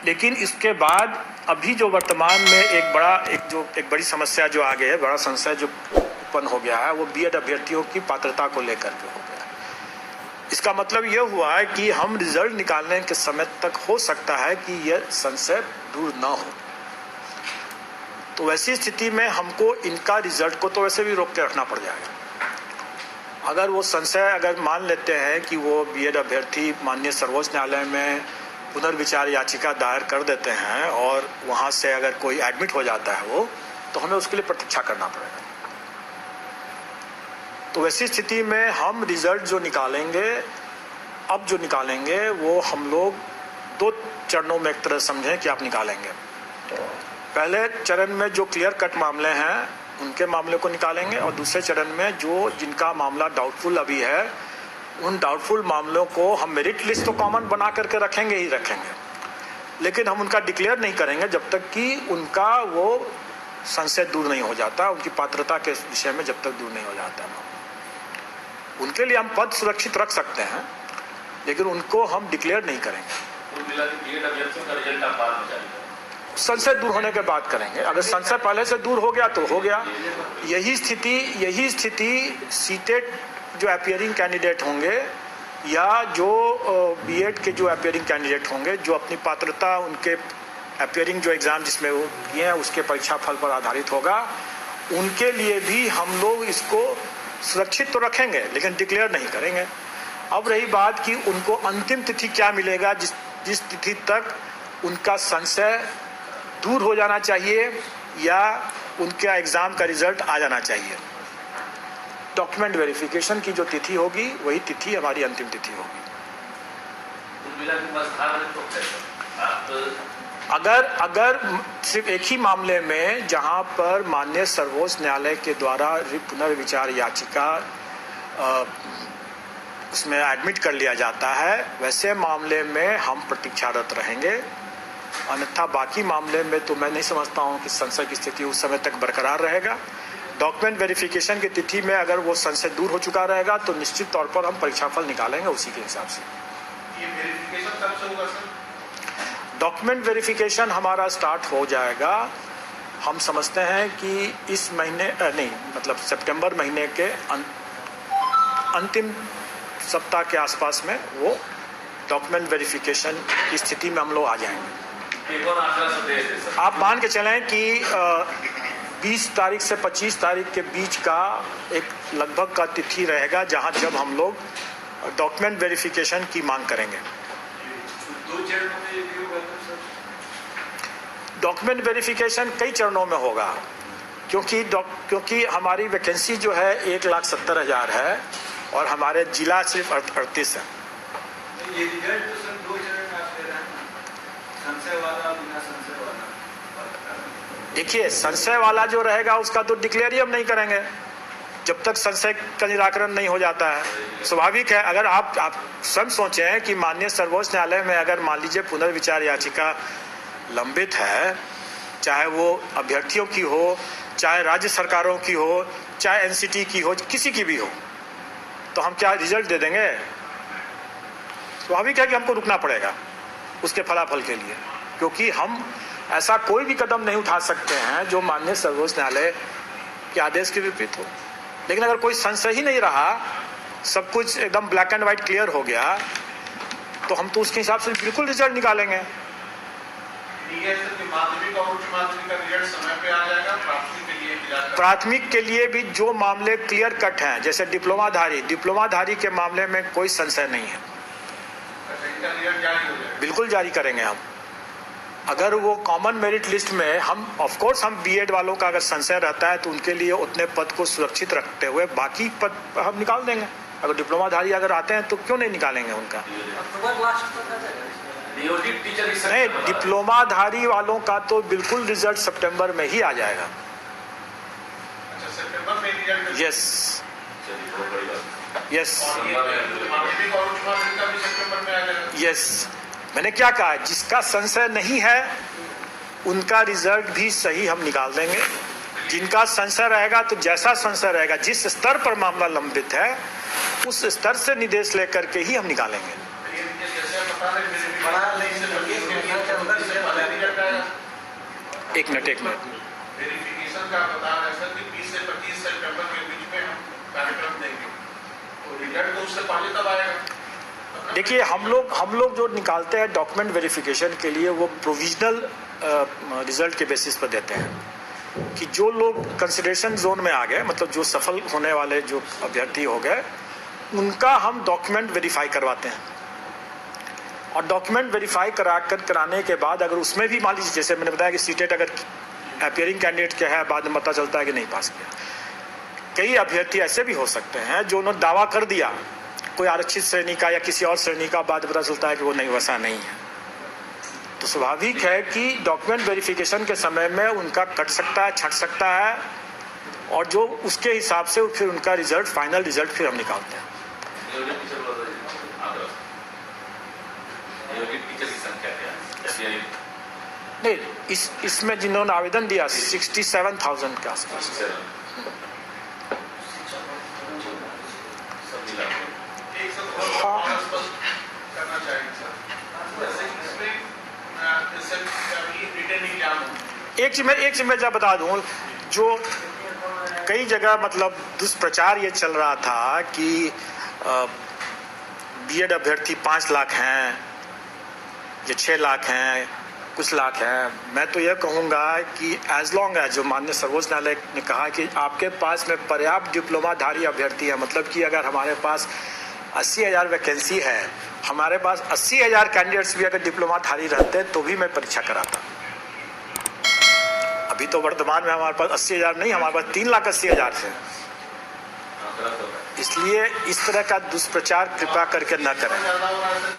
लेकिन इसके बाद अभी जो वर्तमान में एक बड़ी समस्या जो आगे है, बड़ा संशय जो उत्पन्न हो गया है, वो बीएड अभ्यर्थियों की पात्रता को लेकर के हो गया। इसका मतलब ये हुआ है कि हम रिजल्ट निकालने के समय तक हो सकता है कि यह संशय दूर ना हो। तो वैसी स्थिति में हमको इनका रिजल्ट को तो वैसे भी रोक के रखना पड़ जाएगा। अगर वो संशय अगर मान लेते हैं कि वो बीएड अभ्यर्थी माननीय सर्वोच्च न्यायालय में पुनर्विचार याचिका दायर कर देते हैं और वहाँ से अगर कोई एडमिट हो जाता है वो, तो हमें उसके लिए प्रतीक्षा करना पड़ेगा। तो वैसी स्थिति में हम रिजल्ट जो निकालेंगे, अब जो निकालेंगे वो हम लोग 2 चरणों में एक तरह समझें कि आप निकालेंगे। पहले चरण में जो क्लियर कट मामले हैं उनके मामले को निकालेंगे और दूसरे चरण में जिनका मामला डाउटफुल अभी है, उन डाउटफुल मामलों को हम मेरिट लिस्ट तो कॉमन बना करके रखेंगे ही रखेंगे, लेकिन हम उनका डिक्लेयर नहीं करेंगे जब तक कि उनका वो संशय दूर नहीं हो जाता, उनकी पात्रता के विषय में जब तक दूर नहीं हो जाता। उनके लिए हम पद सुरक्षित रख सकते हैं, लेकिन उनको हम डिक्लेयर नहीं करेंगे। संशय दूर होने के बाद करेंगे। अगर संशय पहले से दूर हो गया तो हो गया। यही स्थिति सीटेट जो अपियरिंग कैंडिडेट होंगे या जो बीएड के जो अपियरिंग कैंडिडेट होंगे, जो अपनी पात्रता उनके अपियरिंग जो एग्जाम जिसमें वो किए हैं उसके परीक्षा फल पर आधारित होगा, उनके लिए भी हम लोग इसको सुरक्षित तो रखेंगे लेकिन डिक्लेयर नहीं करेंगे। अब रही बात कि उनको अंतिम तिथि क्या मिलेगा, जिस तिथि तक उनका संशय दूर हो जाना चाहिए या उनका एग्जाम का रिजल्ट आ जाना चाहिए। डॉक्यूमेंट वेरिफिकेशन की जो तिथि होगी वही तिथि हमारी अंतिम तिथि होगी। अगर सिर्फ एक ही मामले में जहां पर माननीय सर्वोच्च न्यायालय के द्वारा पुनर्विचार याचिका उसमें एडमिट कर लिया जाता है, वैसे मामले में हम प्रतीक्षारत रहेंगे। अन्यथा बाकी मामले में तो मैं नहीं समझता हूं कि संशय की स्थिति उस समय तक बरकरार रहेगा। डॉक्यूमेंट वेरिफिकेशन की तिथि में अगर वो संशय दूर हो चुका रहेगा तो निश्चित तौर पर हम परीक्षाफल निकालेंगे उसी के हिसाब से। ये वेरिफिकेशन कब से होगा सर? डॉक्यूमेंट वेरिफिकेशन हमारा स्टार्ट हो जाएगा, हम समझते हैं कि इस महीने नहीं मतलब सितंबर महीने के अंतिम सप्ताह के आसपास में वो डॉक्यूमेंट वेरिफिकेशन की स्थिति में हम लोग आ जाएंगे। आप मान के चलें कि 20 तारीख से 25 तारीख के बीच का एक लगभग का तिथि रहेगा जब हम लोग डॉक्यूमेंट वेरिफिकेशन की मांग करेंगे। डॉक्यूमेंट वेरिफिकेशन कई चरणों में होगा क्योंकि हमारी वैकेंसी जो है 1,70,000 है और हमारे जिला सिर्फ 38 है। ये रिजल्ट तो सर 2 चरण में आप दे रहे हैं, संशय वाला बिना संशय वाला। देखिए, संशय वाला जो रहेगा उसका तो डिक्लेयर ही हम नहीं करेंगे जब तक संशय का निराकरण नहीं हो जाता है। स्वाभाविक है, अगर आप स्वयं सोचें कि माननीय सर्वोच्च न्यायालय में अगर मान लीजिए पुनर्विचार याचिका लंबित है, चाहे वो अभ्यर्थियों की हो, चाहे राज्य सरकारों की हो, चाहे एनसीटी की हो, किसी की भी हो, तो हम क्या रिजल्ट दे देंगे? स्वाभाविक है कि हमको रुकना पड़ेगा उसके फलाफल के लिए, क्योंकि हम ऐसा कोई भी कदम नहीं उठा सकते हैं जो माननीय सर्वोच्च न्यायालय के आदेश के विपरीत हो। लेकिन अगर कोई संशय ही नहीं रहा, सब कुछ एकदम ब्लैक एंड व्हाइट क्लियर हो गया, तो हम तो उसके हिसाब से बिल्कुल रिजल्ट निकालेंगे। माध्यमिक और उच्च माध्यमिक का रिजल्ट समय पे आ जाएगा। प्राथमिक के लिए भी जो मामले क्लियर कट हैं, जैसे डिप्लोमाधारी के मामले में कोई संशय नहीं है, बिल्कुल जारी करेंगे हम। अगर वो कॉमन मेरिट लिस्ट में हम ऑफ कोर्स हम बीएड वालों का अगर संशय रहता है तो उनके लिए उतने पद को सुरक्षित रखते हुए बाकी पद हम निकाल देंगे। अगर डिप्लोमाधारी अगर आते हैं तो क्यों नहीं निकालेंगे उनका? नहीं, डिप्लोमाधारी वालों का तो बिल्कुल रिजल्ट सितंबर में ही आ जाएगा। यस यस, मैंने क्या कहा, जिसका संशय नहीं है उनका रिजल्ट भी सही हम निकाल देंगे। जिनका संशय रहेगा तो जैसा संशय रहेगा, जिस स्तर पर मामला लंबित है उस स्तर से निर्देश लेकर के ही हम निकालेंगे। एक मिनट वेरिफिकेशन का बता रहे हैं सर कि 20 से 25 सितंबर के बीच में हम कार्यक्रम देंगे, तो रिजल्ट तो उससे पहले तब आएगा। देखिए, हम लोग जो निकालते हैं डॉक्यूमेंट वेरिफिकेशन के लिए, वो प्रोविजनल रिजल्ट के बेसिस पर देते हैं कि जो लोग कंसिडरेशन जोन में आ गए, मतलब जो सफल होने वाले जो अभ्यर्थी हो गए, उनका हम डॉक्यूमेंट वेरीफाई करवाते हैं। और डॉक्यूमेंट वेरीफाई कराने के बाद अगर उसमें भी मान लीजिए, जैसे मैंने बताया कि सीटेट अगर अपीयरिंग कैंडिडेट क्या है, बाद में पता चलता है कि नहीं पास किया। कई अभ्यर्थी ऐसे भी हो सकते हैं जो उन्होंने दावा कर दिया कोई आरक्षित श्रेणी का या किसी और श्रेणी का, बाद पता चलता है कि वो नहीं, वैसा नहीं है। तो स्वाभाविक है कि डॉक्यूमेंट वेरिफिकेशन के समय में उनका कट सकता है, छट सकता है, और जो उसके हिसाब से फिर उनका रिजल्ट, फाइनल रिजल्ट फिर हम निकालते हैं। नहीं, इसमें जिन्होंने आवेदन दिया 67,000 के आसपास। करना चाहिए सर, जैसे इसमें एक चीज मैं जब बता दूं, जो कई जगह मतलब दुष्प्रचार ये चल रहा था कि बीएड अभ्यर्थी 5 लाख हैं या 6 लाख हैं, कुछ लाख हैं। मैं तो यह कहूँगा कि एज लॉन्ग एज, जो माननीय सर्वोच्च न्यायालय ने कहा कि आपके पास में पर्याप्त डिप्लोमाधारी अभ्यर्थी है, मतलब कि अगर हमारे पास 80,000 वैकेंसी है, हमारे पास 80,000 कैंडिडेट्स भी अगर डिप्लोमाधारी रहते तो भी मैं परीक्षा कराता। अभी तो वर्तमान में हमारे पास 80,000 नहीं, हमारे पास 3,80,000 है। इसलिए इस तरह का दुष्प्रचार कृपया करके न करें।